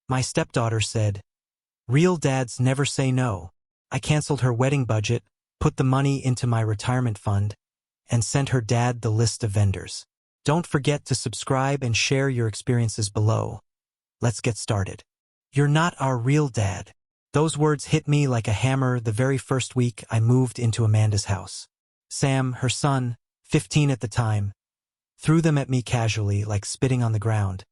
My stepdaughter said, "Real dads never say no." I canceled her wedding budget, put the money into my retirement fund, and sent her dad the list of vendors. Don't forget to subscribe and share your experiences below. Let's get started. You're not our real dad. Those words hit me like a hammer the very first week I moved into Amanda's house. Sam, her son, 15 at the time, threw them at me casually like spitting on the ground.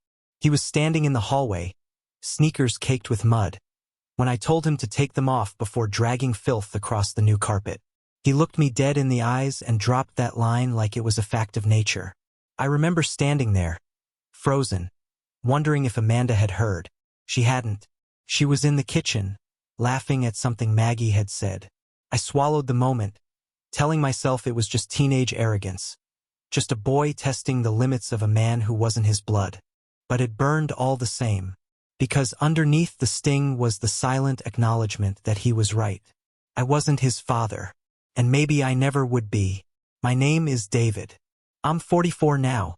He was standing in the hallway, sneakers caked with mud, when I told him to take them off before dragging filth across the new carpet. He looked me dead in the eyes and dropped that line like it was a fact of nature. I remember standing there, frozen, wondering if Amanda had heard. She hadn't. She was in the kitchen, laughing at something Maggie had said. I swallowed the moment, telling myself it was just teenage arrogance, just a boy testing the limits of a man who wasn't his blood. But it burned all the same, because underneath the sting was the silent acknowledgement that he was right. I wasn't his father, and maybe I never would be. My name is David. I'm 44 now,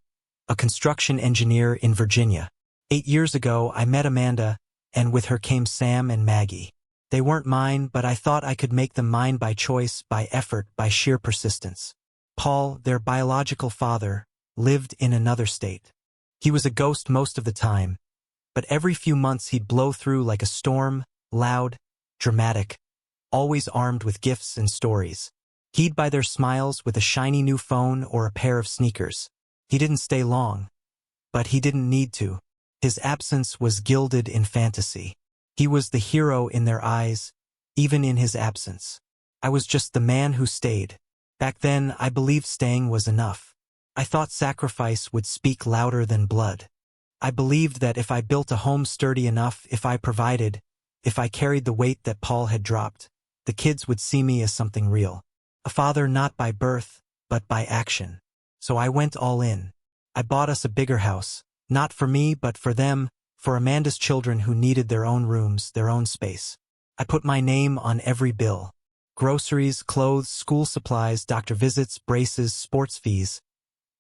a construction engineer in Virginia. 8 years ago, I met Amanda, and with her came Sam and Maggie. They weren't mine, but I thought I could make them mine by choice, by effort, by sheer persistence. Paul, their biological father, lived in another state. He was a ghost most of the time, but every few months he'd blow through like a storm, loud, dramatic, always armed with gifts and stories. He'd buy their smiles with a shiny new phone or a pair of sneakers. He didn't stay long, but he didn't need to. His absence was gilded in fantasy. He was the hero in their eyes, even in his absence. I was just the man who stayed. Back then, I believed staying was enough. I thought sacrifice would speak louder than blood. I believed that if I built a home sturdy enough, if I provided, if I carried the weight that Paul had dropped, the kids would see me as something real. A father not by birth, but by action. So I went all in. I bought us a bigger house, not for me but for them, for Amanda's children who needed their own rooms, their own space. I put my name on every bill. Groceries, clothes, school supplies, doctor visits, braces, sports fees.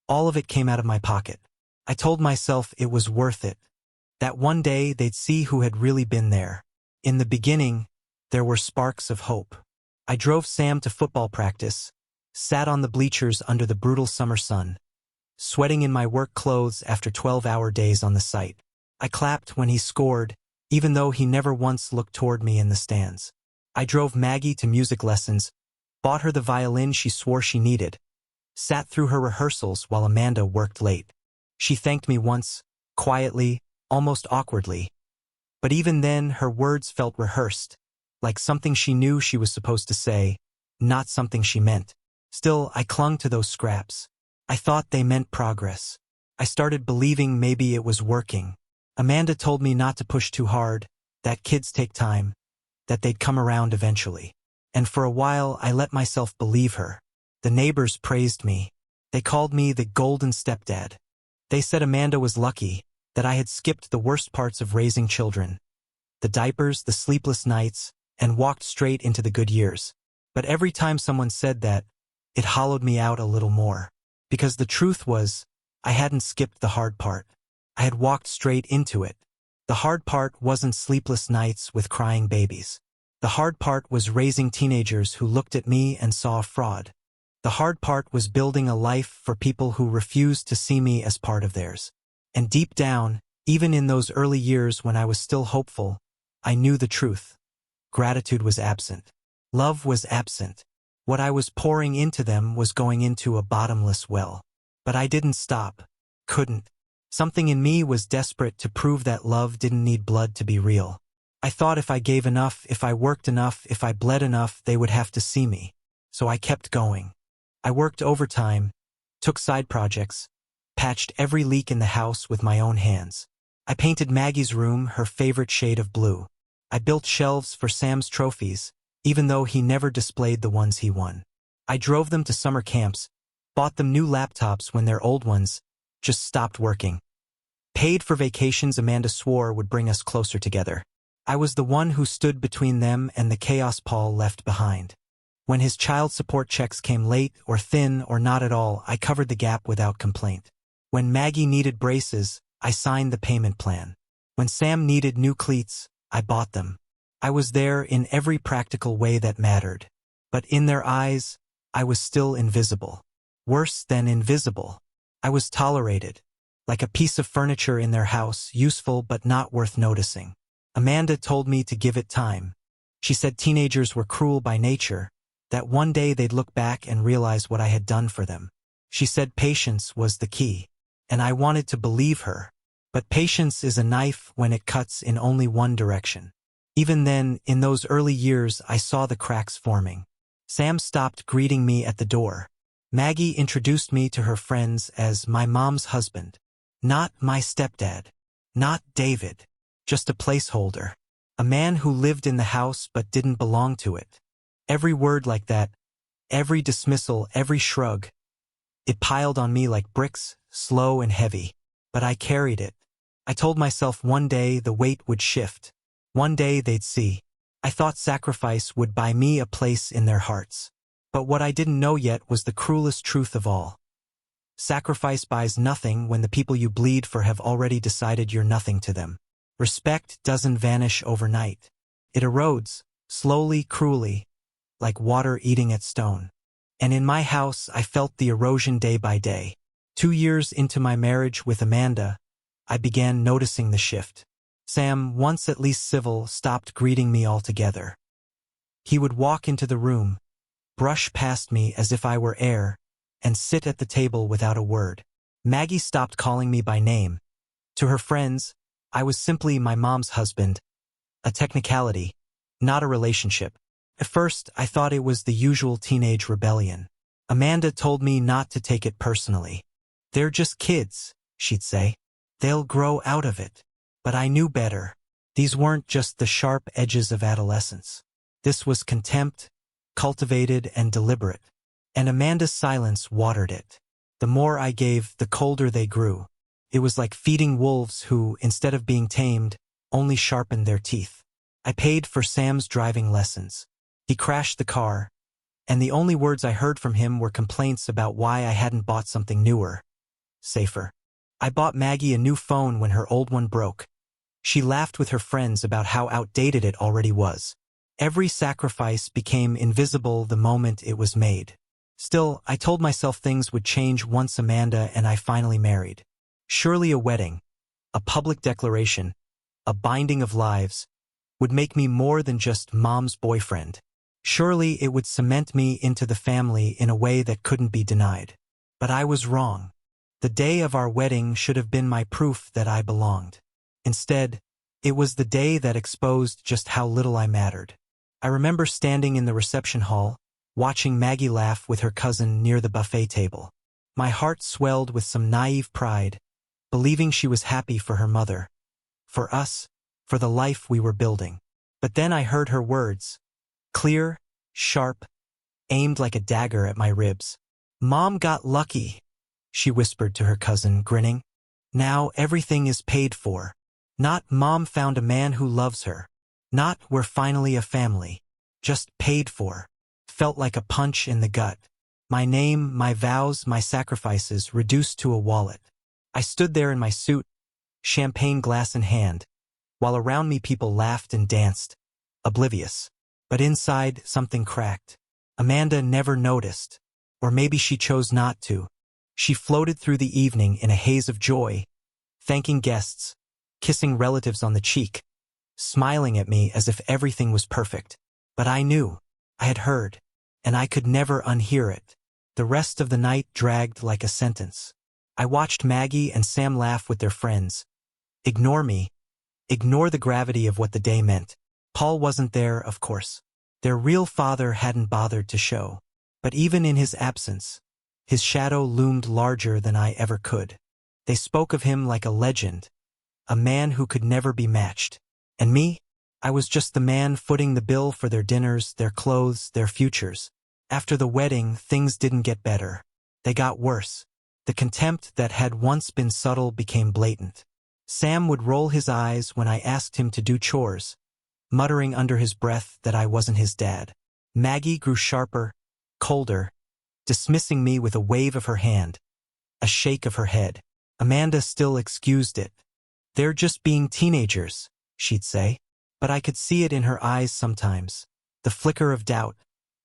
All of it came out of my pocket. I told myself it was worth it, that one day they'd see who had really been there. In the beginning, there were sparks of hope. I drove Sam to football practice, sat on the bleachers under the brutal summer sun, sweating in my work clothes after 12-hour days on the site. I clapped when he scored, even though he never once looked toward me in the stands. I drove Maggie to music lessons, bought her the violin she swore she needed, sat through her rehearsals while Amanda worked late. She thanked me once, quietly, almost awkwardly. But even then, her words felt rehearsed, like something she knew she was supposed to say, not something she meant. Still, I clung to those scraps. I thought they meant progress. I started believing maybe it was working. Amanda told me not to push too hard, that kids take time, that they'd come around eventually. And for a while, I let myself believe her. The neighbors praised me. They called me the golden stepdad. They said Amanda was lucky, that I had skipped the worst parts of raising children, the diapers, the sleepless nights, and walked straight into the good years. But every time someone said that, it hollowed me out a little more. Because the truth was, I hadn't skipped the hard part. I had walked straight into it. The hard part wasn't sleepless nights with crying babies. The hard part was raising teenagers who looked at me and saw a fraud. The hard part was building a life for people who refused to see me as part of theirs. And deep down, even in those early years when I was still hopeful, I knew the truth. Gratitude was absent. Love was absent. What I was pouring into them was going into a bottomless well. But I didn't stop. Couldn't. Something in me was desperate to prove that love didn't need blood to be real. I thought if I gave enough, if I worked enough, if I bled enough, they would have to see me. So I kept going. I worked overtime, took side projects, patched every leak in the house with my own hands. I painted Maggie's room her favorite shade of blue. I built shelves for Sam's trophies, even though he never displayed the ones he won. I drove them to summer camps, bought them new laptops when their old ones just stopped working. Paid for vacations Amanda swore would bring us closer together. I was the one who stood between them and the chaos Paul left behind. When his child support checks came late or thin or not at all, I covered the gap without complaint. When Maggie needed braces, I signed the payment plan. When Sam needed new cleats, I bought them. I was there in every practical way that mattered. But in their eyes, I was still invisible. Worse than invisible. I was tolerated. Like a piece of furniture in their house, useful but not worth noticing. Amanda told me to give it time. She said teenagers were cruel by nature, that one day they'd look back and realize what I had done for them. She said patience was the key, and I wanted to believe her. But patience is a knife when it cuts in only one direction. Even then, in those early years, I saw the cracks forming. Sam stopped greeting me at the door. Maggie introduced me to her friends as my mom's husband. Not my stepdad. Not David. Just a placeholder. A man who lived in the house but didn't belong to it. Every word like that, every dismissal, every shrug, it piled on me like bricks, slow and heavy. But I carried it. I told myself one day the weight would shift. One day they'd see. I thought sacrifice would buy me a place in their hearts. But what I didn't know yet was the cruelest truth of all. Sacrifice buys nothing when the people you bleed for have already decided you're nothing to them. Respect doesn't vanish overnight. It erodes, slowly, cruelly, like water eating at stone. And in my house, I felt the erosion day by day. 2 years into my marriage with Amanda, I began noticing the shift. Sam, once at least civil, stopped greeting me altogether. He would walk into the room, brush past me as if I were air, and sit at the table without a word. Maggie stopped calling me by name. To her friends, I was simply my mom's husband. A technicality, not a relationship. At first, I thought it was the usual teenage rebellion. Amanda told me not to take it personally. They're just kids, she'd say. They'll grow out of it. But I knew better. These weren't just the sharp edges of adolescence. This was contempt, cultivated and deliberate. And Amanda's silence watered it. The more I gave, the colder they grew. It was like feeding wolves who, instead of being tamed, only sharpened their teeth. I paid for Sam's driving lessons. He crashed the car, and the only words I heard from him were complaints about why I hadn't bought something newer, safer. I bought Maggie a new phone when her old one broke. She laughed with her friends about how outdated it already was. Every sacrifice became invisible the moment it was made. Still, I told myself things would change once Amanda and I finally married. Surely a wedding, a public declaration, a binding of lives, would make me more than just mom's boyfriend. Surely it would cement me into the family in a way that couldn't be denied. But I was wrong. The day of our wedding should have been my proof that I belonged. Instead, it was the day that exposed just how little I mattered. I remember standing in the reception hall, watching Maggie laugh with her cousin near the buffet table. My heart swelled with some naive pride, believing she was happy for her mother, for us, for the life we were building. But then I heard her words, clear, sharp, aimed like a dagger at my ribs. "Mom got lucky," she whispered to her cousin, grinning. "Now everything is paid for. Not Mom found a man who loves her. Not we're finally a family. Just paid for." Felt like a punch in the gut. My name, my vows, my sacrifices reduced to a wallet. I stood there in my suit, champagne glass in hand, while around me people laughed and danced, oblivious. But inside, something cracked. Amanda never noticed. Or maybe she chose not to. She floated through the evening in a haze of joy, thanking guests, kissing relatives on the cheek, smiling at me as if everything was perfect. But I knew. I had heard. And I could never unhear it. The rest of the night dragged like a sentence. I watched Maggie and Sam laugh with their friends. Ignore me. Ignore the gravity of what the day meant. Paul wasn't there, of course. Their real father hadn't bothered to show. But even in his absence, his shadow loomed larger than I ever could. They spoke of him like a legend, a man who could never be matched. And me? I was just the man footing the bill for their dinners, their clothes, their futures. After the wedding, things didn't get better. They got worse. The contempt that had once been subtle became blatant. Sam would roll his eyes when I asked him to do chores, muttering under his breath that I wasn't his dad. Maggie grew sharper, colder, dismissing me with a wave of her hand, a shake of her head. Amanda still excused it. "They're just being teenagers," she'd say. But I could see it in her eyes sometimes, the flicker of doubt,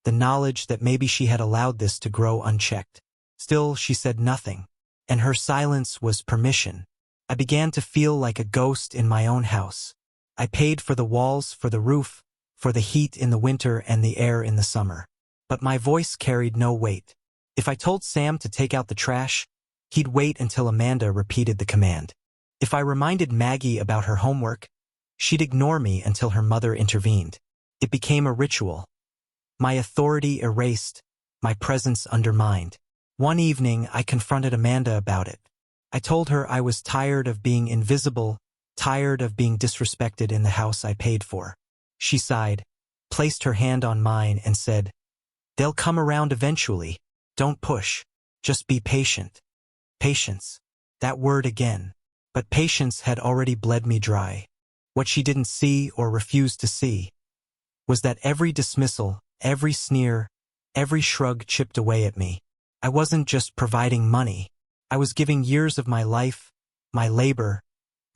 the knowledge that maybe she had allowed this to grow unchecked. Still, she said nothing, and her silence was permission. I began to feel like a ghost in my own house. I paid for the walls, for the roof, for the heat in the winter and the air in the summer. But my voice carried no weight. If I told Sam to take out the trash, he'd wait until Amanda repeated the command. If I reminded Maggie about her homework, she'd ignore me until her mother intervened. It became a ritual. My authority erased, my presence undermined. One evening, I confronted Amanda about it. I told her I was tired of being invisible, tired of being disrespected in the house I paid for. She sighed, placed her hand on mine, and said, "They'll come around eventually. Don't push. Just be patient." Patience. That word again. But patience had already bled me dry. What she didn't see or refused to see was that every dismissal, every sneer, every shrug chipped away at me. I wasn't just providing money. I was giving years of my life, my labor,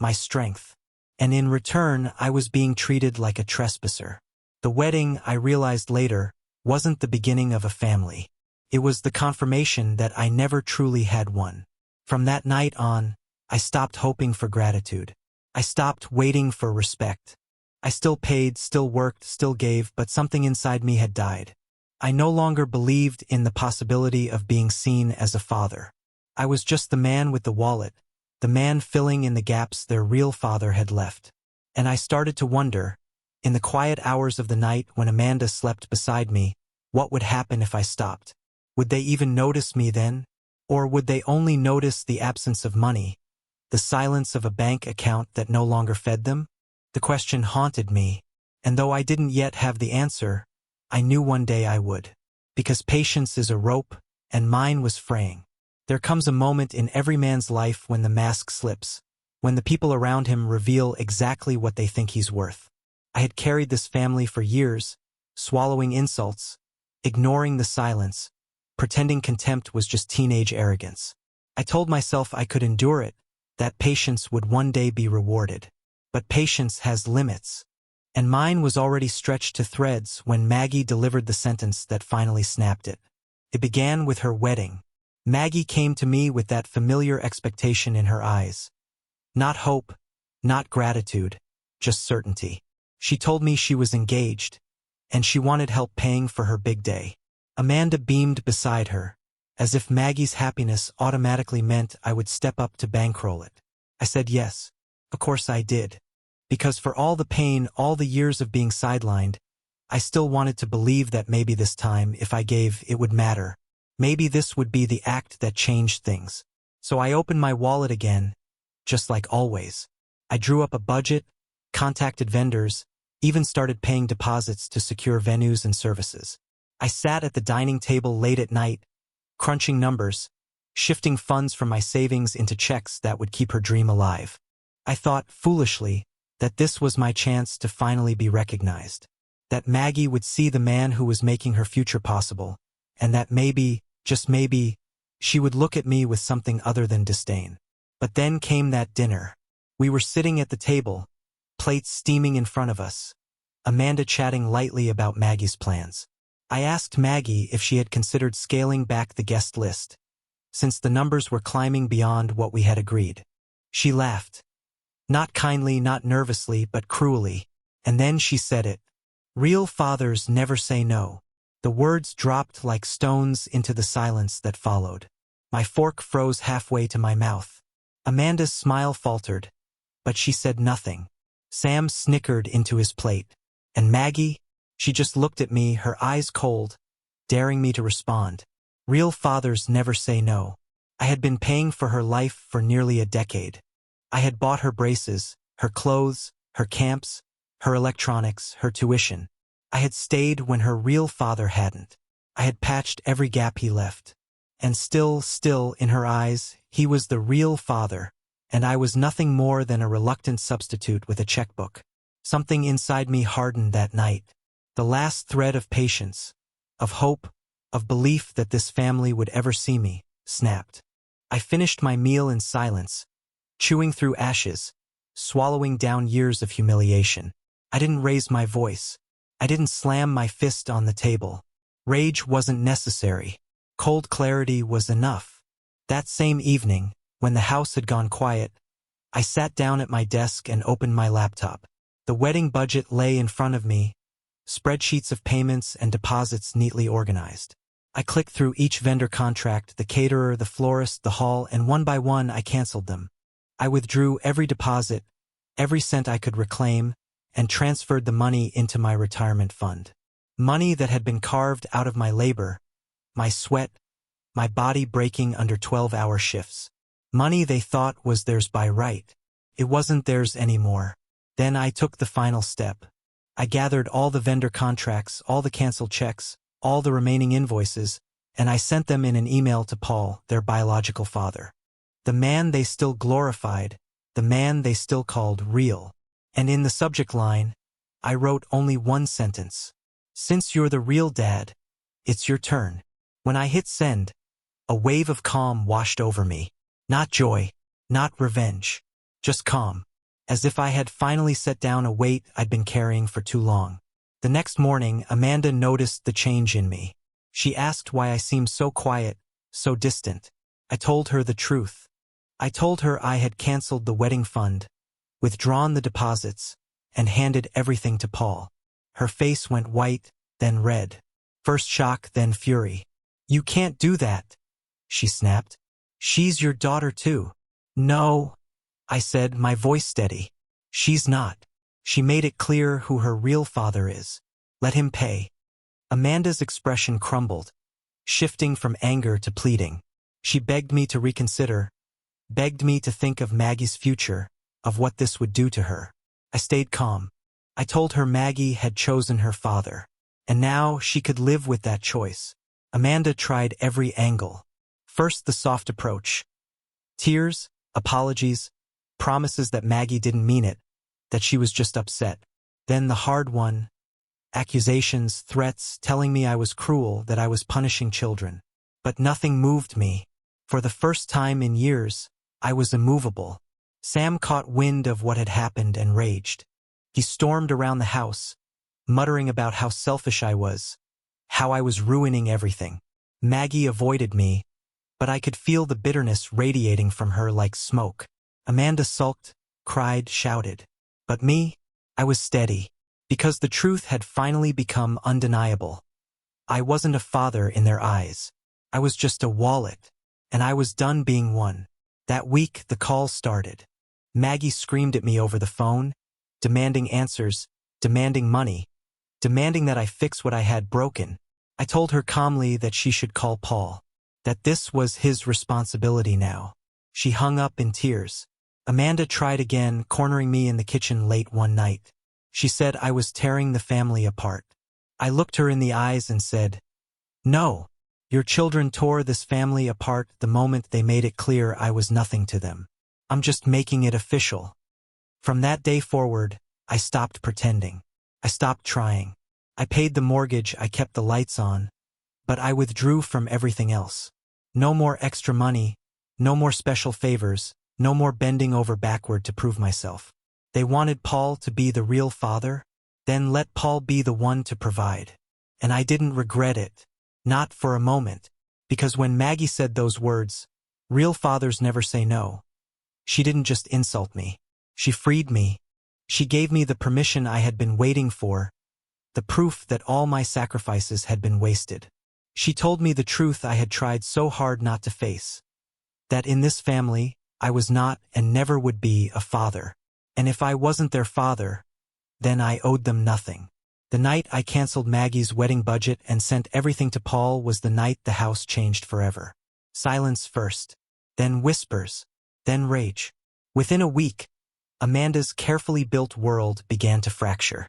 my strength. And in return, I was being treated like a trespasser. The wedding, I realized later, wasn't the beginning of a family. It was the confirmation that I never truly had one. From that night on, I stopped hoping for gratitude. I stopped waiting for respect. I still paid, still worked, still gave, but something inside me had died. I no longer believed in the possibility of being seen as a father. I was just the man with the wallet, the man filling in the gaps their real father had left. And I started to wonder, in the quiet hours of the night when Amanda slept beside me, what would happen if I stopped? Would they even notice me then? Or would they only notice the absence of money, the silence of a bank account that no longer fed them? The question haunted me, and though I didn't yet have the answer, I knew one day I would. Because patience is a rope, and mine was fraying. There comes a moment in every man's life when the mask slips, when the people around him reveal exactly what they think he's worth. I had carried this family for years, swallowing insults, ignoring the silence, pretending contempt was just teenage arrogance. I told myself I could endure it, that patience would one day be rewarded. But patience has limits. And mine was already stretched to threads when Maggie delivered the sentence that finally snapped it. It began with her wedding. Maggie came to me with that familiar expectation in her eyes. Not hope, not gratitude, just certainty. She told me she was engaged, and she wanted help paying for her big day. Amanda beamed beside her, as if Maggie's happiness automatically meant I would step up to bankroll it. I said yes. Of course I did. Because for all the pain, all the years of being sidelined, I still wanted to believe that maybe this time, if I gave, it would matter. Maybe this would be the act that changed things. So I opened my wallet again, just like always. I drew up a budget, contacted vendors, even started paying deposits to secure venues and services. I sat at the dining table late at night, crunching numbers, shifting funds from my savings into checks that would keep her dream alive. I thought, foolishly, that this was my chance to finally be recognized. That Maggie would see the man who was making her future possible, and that maybe, just maybe, she would look at me with something other than disdain. But then came that dinner. We were sitting at the table, plates steaming in front of us, Amanda chatting lightly about Maggie's plans. I asked Maggie if she had considered scaling back the guest list, since the numbers were climbing beyond what we had agreed. She laughed. Not kindly, not nervously, but cruelly. And then she said it. Real fathers never say no. The words dropped like stones into the silence that followed. My fork froze halfway to my mouth. Amanda's smile faltered, but she said nothing. Sam snickered into his plate. And Maggie? She just looked at me, her eyes cold, daring me to respond. Real fathers never say no. I had been paying for her life for nearly a decade. I had bought her braces, her clothes, her camps, her electronics, her tuition. I had stayed when her real father hadn't. I had patched every gap he left. And still, in her eyes, he was the real father, and I was nothing more than a reluctant substitute with a checkbook. Something inside me hardened that night. The last thread of patience, of hope, of belief that this family would ever see me, snapped. I finished my meal in silence, chewing through ashes, swallowing down years of humiliation. I didn't raise my voice. I didn't slam my fist on the table. Rage wasn't necessary. Cold clarity was enough. That same evening, when the house had gone quiet, I sat down at my desk and opened my laptop. The wedding budget lay in front of me, spreadsheets of payments and deposits neatly organized. I clicked through each vendor contract, the caterer, the florist, the hall, and one by one I canceled them. I withdrew every deposit, every cent I could reclaim, and transferred the money into my retirement fund. Money that had been carved out of my labor, my sweat, my body breaking under 12-hour shifts. Money they thought was theirs by right. It wasn't theirs anymore. Then I took the final step. I gathered all the vendor contracts, all the canceled checks, all the remaining invoices, and I sent them in an email to Paul, their biological father. The man they still glorified, the man they still called real. And in the subject line, I wrote only one sentence. Since you're the real dad, it's your turn. When I hit send, a wave of calm washed over me. Not joy, not revenge, just calm, as if I had finally set down a weight I'd been carrying for too long. The next morning, Amanda noticed the change in me. She asked why I seemed so quiet, so distant. I told her the truth. I told her I had canceled the wedding fund, withdrawn the deposits, and handed everything to Paul. Her face went white, then red. First shock, then fury. "You can't do that," she snapped. "She's your daughter too." "No," I said, my voice steady. "She's not. She made it clear who her real father is. Let him pay." Amanda's expression crumbled, shifting from anger to pleading. She begged me to reconsider, begged me to think of Maggie's future, of what this would do to her. I stayed calm. I told her Maggie had chosen her father, and now she could live with that choice. Amanda tried every angle. First, the soft approach. Tears, apologies, promises that Maggie didn't mean it, that she was just upset. Then the hard one. Accusations, threats, telling me I was cruel, that I was punishing children. But nothing moved me. For the first time in years, I was immovable. Sam caught wind of what had happened and raged. He stormed around the house, muttering about how selfish I was, how I was ruining everything. Maggie avoided me, but I could feel the bitterness radiating from her like smoke. Amanda sulked, cried, shouted. But me, I was steady, because the truth had finally become undeniable. I wasn't a father in their eyes. I was just a wallet, and I was done being one. That week, the calls started. Maggie screamed at me over the phone, demanding answers, demanding money, demanding that I fix what I had broken. I told her calmly that she should call Paul, that this was his responsibility now. She hung up in tears. Amanda tried again, cornering me in the kitchen late one night. She said I was tearing the family apart. I looked her in the eyes and said, "No, your children tore this family apart the moment they made it clear I was nothing to them. I'm just making it official." From that day forward, I stopped pretending. I stopped trying. I paid the mortgage, I kept the lights on, but I withdrew from everything else. No more extra money, no more special favors, no more bending over backward to prove myself. They wanted Paul to be the real father? Then let Paul be the one to provide. And I didn't regret it. Not for a moment. Because when Maggie said those words, "Real fathers never say no," she didn't just insult me. She freed me. She gave me the permission I had been waiting for, the proof that all my sacrifices had been wasted. She told me the truth I had tried so hard not to face. That in this family, I was not and never would be a father. And if I wasn't their father, then I owed them nothing. The night I canceled Maggie's wedding budget and sent everything to Paul was the night the house changed forever. Silence first, then whispers, then rage. Within a week, Amanda's carefully built world began to fracture.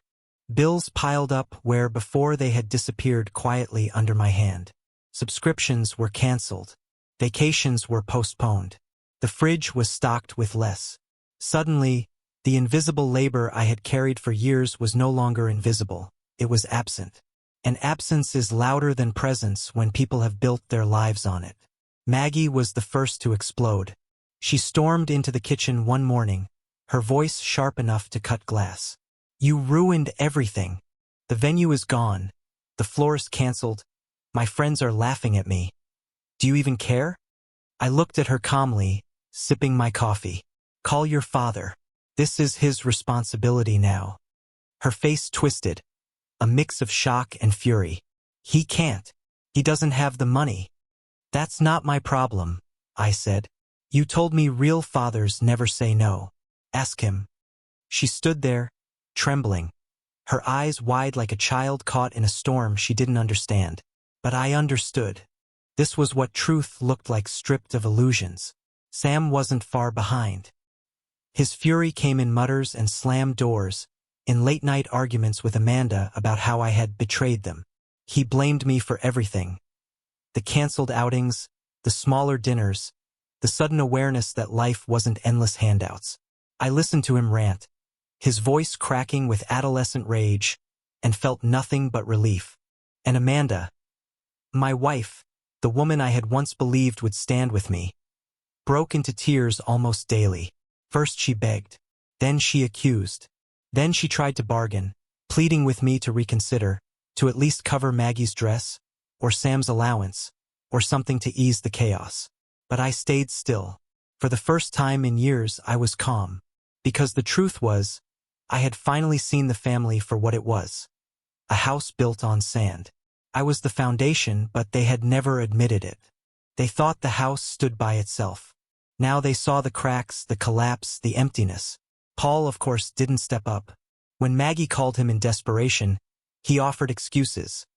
Bills piled up where before they had disappeared quietly under my hand. Subscriptions were canceled. Vacations were postponed. The fridge was stocked with less. Suddenly, the invisible labor I had carried for years was no longer invisible. It was absent. And absence is louder than presence when people have built their lives on it. Maggie was the first to explode. She stormed into the kitchen one morning, her voice sharp enough to cut glass. You ruined everything. The venue is gone. The floor is canceled. My friends are laughing at me. Do you even care? I looked at her calmly, sipping my coffee. Call your father. This is his responsibility now. Her face twisted, a mix of shock and fury. He can't. He doesn't have the money. That's not my problem, I said. You told me real fathers never say no. Ask him. She stood there, trembling, her eyes wide like a child caught in a storm she didn't understand. But I understood. This was what truth looked like stripped of illusions. Sam wasn't far behind. His fury came in mutters and slammed doors, in late-night arguments with Amanda about how I had betrayed them. He blamed me for everything. The canceled outings, the smaller dinners, the sudden awareness that life wasn't endless handouts. I listened to him rant, his voice cracking with adolescent rage, and felt nothing but relief. And Amanda, my wife, the woman I had once believed would stand with me, broke into tears almost daily. First she begged, then she accused, then she tried to bargain, pleading with me to reconsider, to at least cover Maggie's dress, or Sam's allowance, or something to ease the chaos. But I stayed still. For the first time in years I was calm, because the truth was, I had finally seen the family for what it was. A house built on sand. I was the foundation, but they had never admitted it. They thought the house stood by itself. Now they saw the cracks, the collapse, the emptiness. Paul, of course, didn't step up. When Maggie called him in desperation, he offered excuses.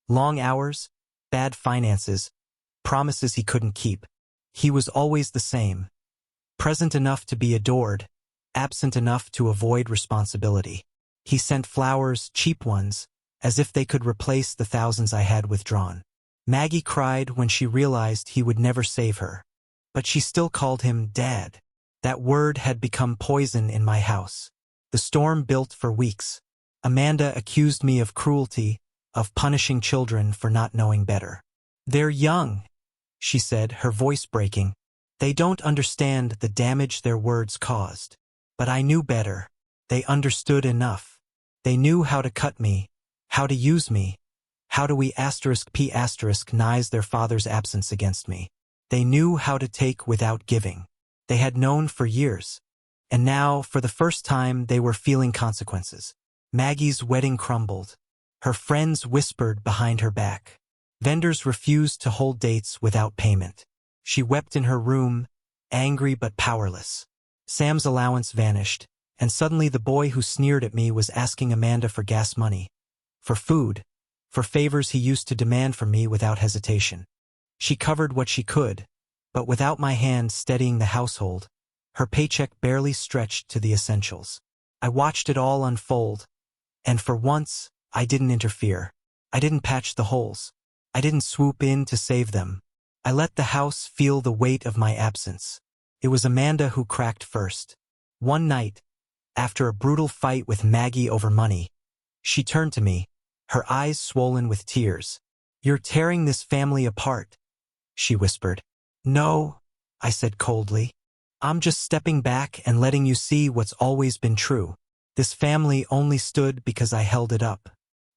Long hours, bad finances, promises he couldn't keep. He was always the same. Present enough to be adored, absent enough to avoid responsibility. He sent flowers, cheap ones, as if they could replace the thousands I had withdrawn. Maggie cried when she realized he would never save her. But she still called him Dad. That word had become poison in my house. The storm built for weeks. Amanda accused me of cruelty, of punishing children for not knowing better. They're young, she said, her voice breaking. They don't understand the damage their words caused. But I knew better. They understood enough. They knew how to cut me, how to use me, how to *P***nize their father's absence against me. They knew how to take without giving. They had known for years. And now, for the first time, they were feeling consequences. Maggie's wedding crumbled. Her friends whispered behind her back. Vendors refused to hold dates without payment. She wept in her room, angry but powerless. Sam's allowance vanished, and suddenly the boy who sneered at me was asking Amanda for gas money, for food, for favors he used to demand from me without hesitation. She covered what she could, but without my hand steadying the household, her paycheck barely stretched to the essentials. I watched it all unfold, and for once, I didn't interfere. I didn't patch the holes. I didn't swoop in to save them. I let the house feel the weight of my absence. It was Amanda who cracked first. One night, after a brutal fight with Maggie over money, she turned to me, her eyes swollen with tears. "You're tearing this family apart," she whispered. "No," I said coldly. "I'm just stepping back and letting you see what's always been true. This family only stood because I held it up.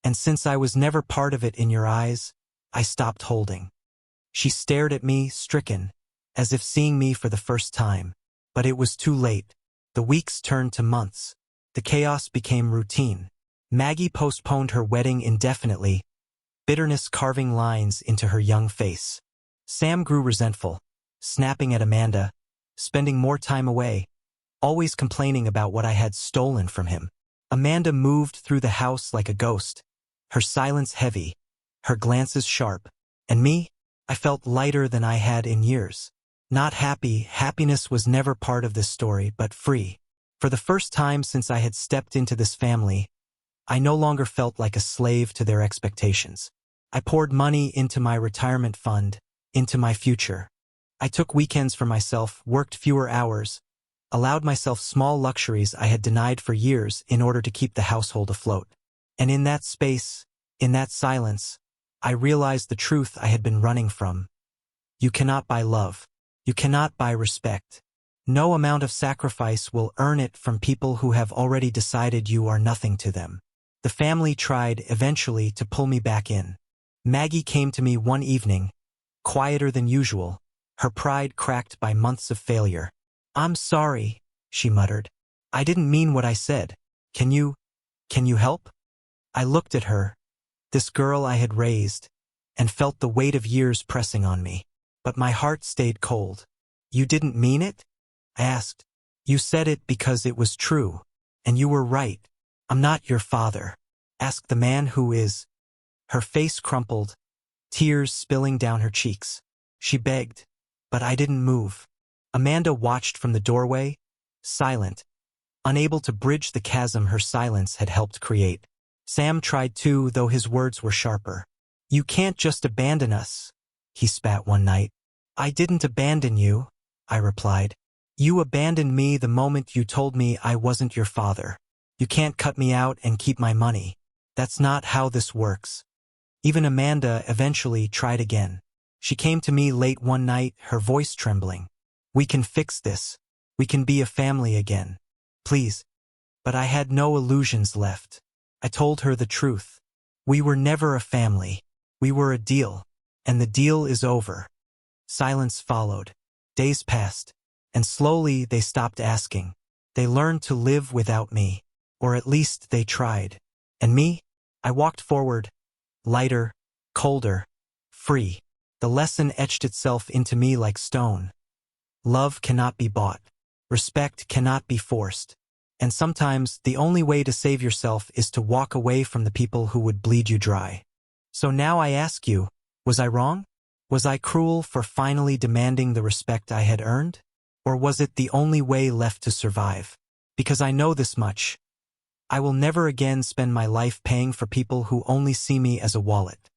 And since I was never part of it in your eyes, I stopped holding." She stared at me, stricken, as if seeing me for the first time. But it was too late. The weeks turned to months. The chaos became routine. Maggie postponed her wedding indefinitely, bitterness carving lines into her young face. Sam grew resentful, snapping at Amanda, spending more time away, always complaining about what I had stolen from him. Amanda moved through the house like a ghost, her silence heavy, her glances sharp. And me? I felt lighter than I had in years. Not happy, happiness was never part of this story, but free. For the first time since I had stepped into this family, I no longer felt like a slave to their expectations. I poured money into my retirement fund, into my future. I took weekends for myself, worked fewer hours, allowed myself small luxuries I had denied for years in order to keep the household afloat. And in that space, in that silence, I realized the truth I had been running from. You cannot buy love. You cannot buy respect. No amount of sacrifice will earn it from people who have already decided you are nothing to them. The family tried, eventually, to pull me back in. Maggie came to me one evening, quieter than usual, her pride cracked by months of failure. "I'm sorry," she muttered. "I didn't mean what I said. Can you help?" I looked at her, this girl I had raised, and felt the weight of years pressing on me. But my heart stayed cold. "You didn't mean it?" I asked. "You said it because it was true, and you were right. I'm not your father. Ask the man who is." Her face crumpled, tears spilling down her cheeks. She begged, but I didn't move. Amanda watched from the doorway, silent, unable to bridge the chasm her silence had helped create. Sam tried too, though his words were sharper. "You can't just abandon us," he spat one night. "I didn't abandon you," I replied. "You abandoned me the moment you told me I wasn't your father. You can't cut me out and keep my money. That's not how this works." Even Amanda eventually tried again. She came to me late one night, her voice trembling. "We can fix this. We can be a family again. Please." But I had no illusions left. I told her the truth. We were never a family. We were a deal. And the deal is over. Silence followed. Days passed. And slowly they stopped asking. They learned to live without me. Or at least they tried. And me? I walked forward, lighter, colder, free. The lesson etched itself into me like stone. Love cannot be bought. Respect cannot be forced. And sometimes the only way to save yourself is to walk away from the people who would bleed you dry. So now I ask you, was I wrong? Was I cruel for finally demanding the respect I had earned? Or was it the only way left to survive? Because I know this much. I will never again spend my life paying for people who only see me as a wallet.